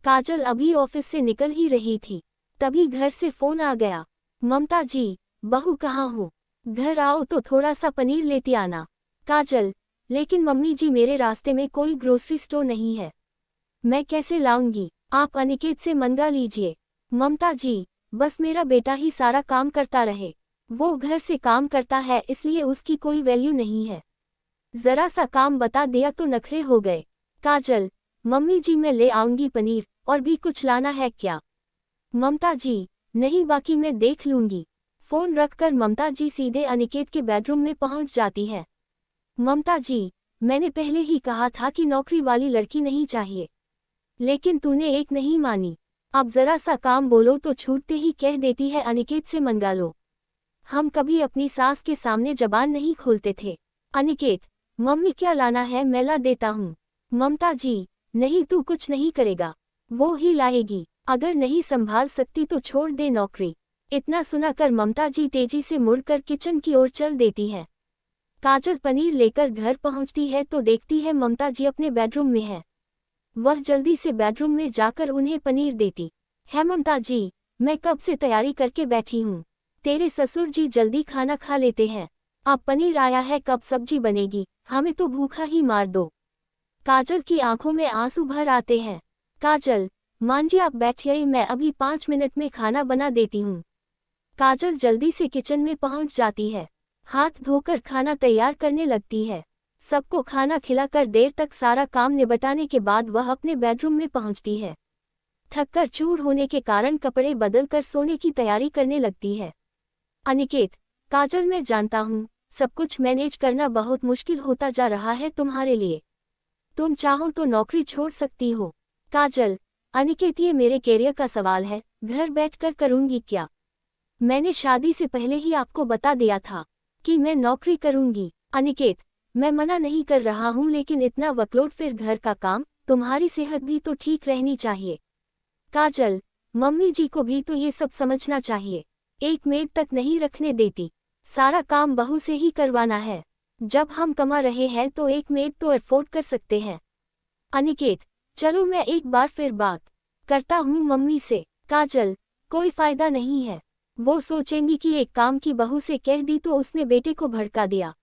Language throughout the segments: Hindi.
काजल अभी ऑफिस से निकल ही रही थी, तभी घर से फोन आ गया। ममता जी, बहू कहाँ हो? घर आओ तो थोड़ा सा पनीर लेती आना। काजल, लेकिन मम्मी जी मेरे रास्ते में कोई ग्रोसरी स्टोर नहीं है, मैं कैसे लाऊंगी? आप अनिकेत से मंगा लीजिए। ममता जी, बस मेरा बेटा ही सारा काम करता रहे, वो घर से काम करता है इसलिए उसकी कोई वैल्यू नहीं है। जरा सा काम बता दिया तो नखरे हो गए। काजल, मम्मी जी मैं ले आऊंगी पनीर, और भी कुछ लाना है क्या? ममता जी, नहीं बाकी मैं देख लूंगी। फोन रखकर ममता जी सीधे अनिकेत के बेडरूम में पहुंच जाती है। ममता जी, मैंने पहले ही कहा था कि नौकरी वाली लड़की नहीं चाहिए, लेकिन तूने एक नहीं मानी। अब जरा सा काम बोलो तो छूटते ही कह देती है अनिकेत से मंगा लो। हम कभी अपनी सास के सामने जबान नहीं खोलते थे। अनिकेत, मम्मी क्या लाना है मैं ला देता हूँ। ममता जी, नहीं तू कुछ नहीं करेगा, वो ही लाएगी। अगर नहीं संभाल सकती तो छोड़ दे नौकरी। इतना सुनाकर ममता जी तेजी से मुड़कर किचन की ओर चल देती है। काजल पनीर लेकर घर पहुंचती है तो देखती है ममता जी अपने बेडरूम में है। वह जल्दी से बेडरूम में जाकर उन्हें पनीर देती है। ममता जी, मैं कब से तैयारी करके बैठी हूँ, तेरे ससुर जी जल्दी खाना खा लेते हैं। अब पनीर आया है, कब सब्जी बनेगी, हमें तो भूखा ही मार दो। काजल की आंखों में आंसू भर आते हैं। काजल, मान जी आप बैठिए, मैं अभी 5 मिनट में खाना बना देती हूँ। काजल जल्दी से किचन में पहुंच जाती है, हाथ धोकर खाना तैयार करने लगती है। सबको खाना खिलाकर देर तक सारा काम निपटाने के बाद वह अपने बेडरूम में पहुंचती है। थककर चूर होने के कारण कपड़े बदलकर सोने की तैयारी करने लगती है। अनिकेत, काजल मैं जानता हूँ सब कुछ मैनेज करना बहुत मुश्किल होता जा रहा है तुम्हारे लिए, तुम चाहो तो नौकरी छोड़ सकती हो। काजल, अनिकेत ये मेरे कैरियर का सवाल है, घर बैठकर करूँगी क्या? मैंने शादी से पहले ही आपको बता दिया था कि मैं नौकरी करूँगी। अनिकेत, मैं मना नहीं कर रहा हूँ, लेकिन इतना वर्कलोड, फिर घर का काम, तुम्हारी सेहत भी तो ठीक रहनी चाहिए। काजल, मम्मी जी को भी तो ये सब समझना चाहिए, एक मेड तक नहीं रखने देती, सारा काम बहू से ही करवाना है। जब हम कमा रहे हैं तो एक मेड तो अफोर्ड कर सकते हैं। अनिकेत, चलो मैं एक बार फिर बात करता हूँ मम्मी से। काजल, कोई फायदा नहीं है, वो सोचेंगी कि एक काम की बहू से कह दी तो उसने बेटे को भड़का दिया।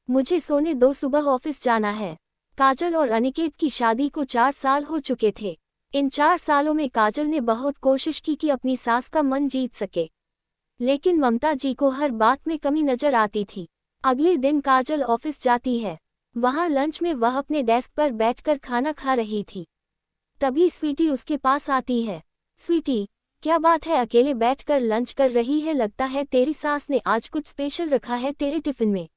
मुझे सोने दो, सुबह ऑफिस जाना है। काजल और अनिकेत की शादी को 4 साल हो चुके थे। इन 4 सालों में काजल ने बहुत कोशिश की कि अपनी सास का मन जीत सके, लेकिन ममता जी को हर बात में कमी नजर आती थी। अगले दिन काजल ऑफिस जाती है। वहां लंच में वह अपने डेस्क पर बैठकर खाना खा रही थी। तभी स्वीटी उसके पास आती है। स्वीटी, क्या बात है, अकेले बैठकर लंच कर रही है? लगता है तेरी सास ने आज कुछ स्पेशल रखा है तेरे टिफिन में।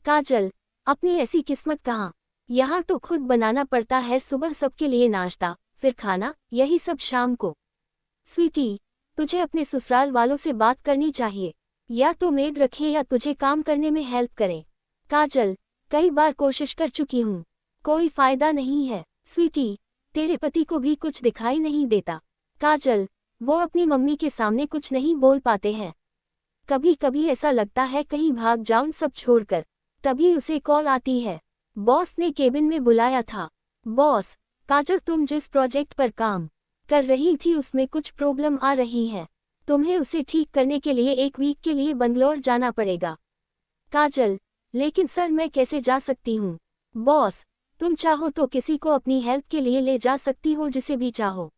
काजल, अपनी ऐसी किस्मत कहाँ, यहाँ तो खुद बनाना पड़ता है, सुबह सबके लिए नाश्ता, फिर खाना, यही सब शाम को। स्वीटी, तुझे अपने ससुराल वालों से बात करनी चाहिए, या तो मेड रखें या तुझे काम करने में हेल्प करें। काजल, कई बार कोशिश कर चुकी हूँ, कोई फायदा नहीं है। स्वीटी, तेरे पति को भी कुछ दिखाई नहीं देता। काजल, वो अपनी मम्मी के सामने कुछ नहीं बोल पाते हैं, कभी कभी ऐसा लगता है कहीं भाग जाऊं सब छोड़कर। तभी उसे कॉल आती है, बॉस ने केबिन में बुलाया था। बॉस, काजल तुम जिस प्रोजेक्ट पर काम कर रही थी उसमें कुछ प्रॉब्लम आ रही है, तुम्हें उसे ठीक करने के लिए 1 वीक के लिए बंगलौर जाना पड़ेगा। काजल, लेकिन सर मैं कैसे जा सकती हूँ? बॉस, तुम चाहो तो किसी को अपनी हेल्प के लिए ले जा सकती हो, जिसे भी चाहो,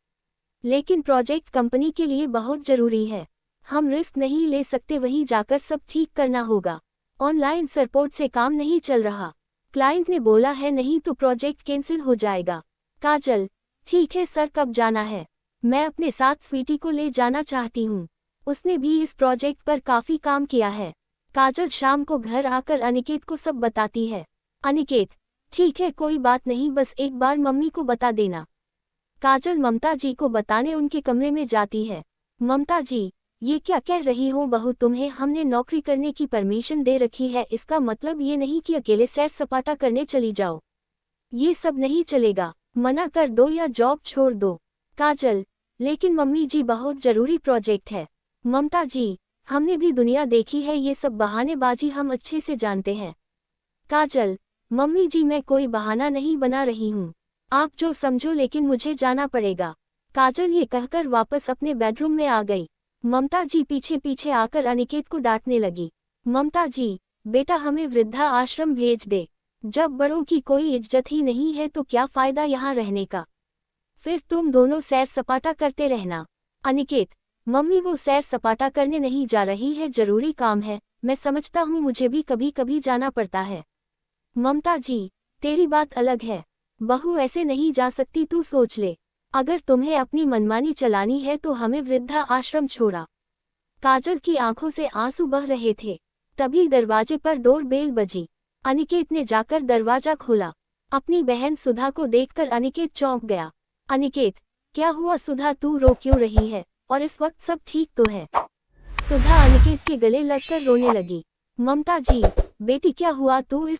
लेकिन प्रोजेक्ट कंपनी के लिए बहुत जरूरी है, हम रिस्क नहीं ले सकते, वहीं जाकर सब ठीक करना होगा। ऑनलाइन सपोर्ट से काम नहीं चल रहा, क्लाइंट ने बोला है, नहीं तो प्रोजेक्ट कैंसिल हो जाएगा। काजल, ठीक है सर, कब जाना है? मैं अपने साथ स्वीटी को ले जाना चाहती हूँ, उसने भी इस प्रोजेक्ट पर काफ़ी काम किया है। काजल शाम को घर आकर अनिकेत को सब बताती है। अनिकेत, ठीक है कोई बात नहीं, बस एक बार मम्मी को बता देना। काजल ममता जी को बताने उनके कमरे में जाती है। ममता जी, ये क्या कह रही हो बहू, तुम्हें हमने नौकरी करने की परमिशन दे रखी है, इसका मतलब ये नहीं कि अकेले सैर सपाटा करने चली जाओ, ये सब नहीं चलेगा, मना कर दो या जॉब छोड़ दो। काजल, लेकिन मम्मी जी बहुत जरूरी प्रोजेक्ट है। ममता जी, हमने भी दुनिया देखी है, ये सब बहानेबाजी हम अच्छे से जानते हैं। काजल, मम्मी जी मैं कोई बहाना नहीं बना रही हूँ, आप जो समझो, लेकिन मुझे जाना पड़ेगा। काजल ये कहकर वापस अपने बेडरूम में आ गई। ममता जी पीछे पीछे आकर अनिकेत को डांटने लगी। ममता जी, बेटा हमें वृद्धा आश्रम भेज दे। जब बड़ों की कोई इज्जत ही नहीं है तो क्या फायदा यहाँ रहने का। फिर तुम दोनों सैर सपाटा करते रहना। अनिकेत, मम्मी वो सैर सपाटा करने नहीं जा रही है, जरूरी काम है। मैं समझता हूँ, मुझे भी कभी कभी जाना पड़ता है। ममता जी, तेरी बात अलग है। बहू ऐसे नहीं जा सकती, तू सोच ले। अगर तुम्हें अपनी मनमानी चलानी है तो हमें वृद्धा आश्रम छोड़ा। काजल की आंखों से आंसू बह रहे थे। तभी दरवाजे पर डोर बेल बजी। अनिकेत ने जाकर दरवाजा खोला। अपनी बहन सुधा को देखकर अनिकेत चौंक गया। अनिकेत, क्या हुआ सुधा, तू रो क्यों रही है? और इस वक्त सब ठीक तो है? सुधा अनिकेत के गले लगकर रोने लगी। ममता जी, बेटी क्या हुआ, तू इस